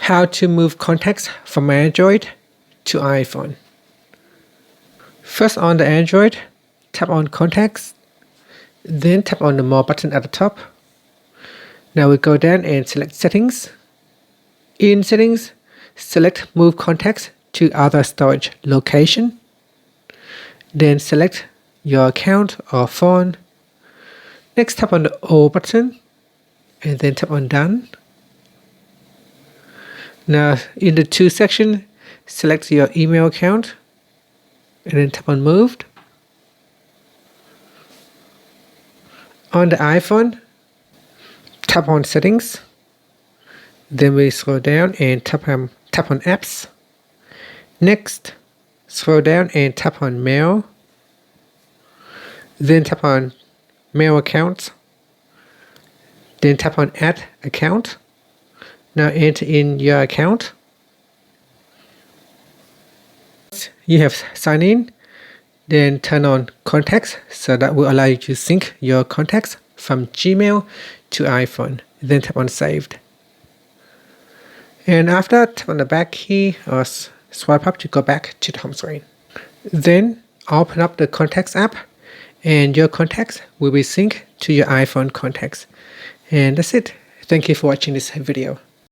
How to move contacts from Android to iPhone. First, on the Android, tap on Contacts, then tap on the More button at the top. Now we go down and select Settings. In Settings, select Move Contacts to other storage location. Then select your account or phone. Next, tap on the O button and then tap on Done. Now in the To section, select your email account and then tap on Moved. On the iPhone, tap on Settings. Then we scroll down and tap on Apps. Next, scroll down and tap on Mail. Then tap on Mail Accounts. Then tap on Add Account. Now enter in your account. You have signed in. Then turn on Contacts, so that will allow you to sync your contacts from Gmail to iPhone. Then tap on Saved. And after, tap on the back key or swipe up to go back to the home screen. Then open up the Contacts app and your contacts will be synced to your iPhone contacts. And that's it. Thank you for watching this video.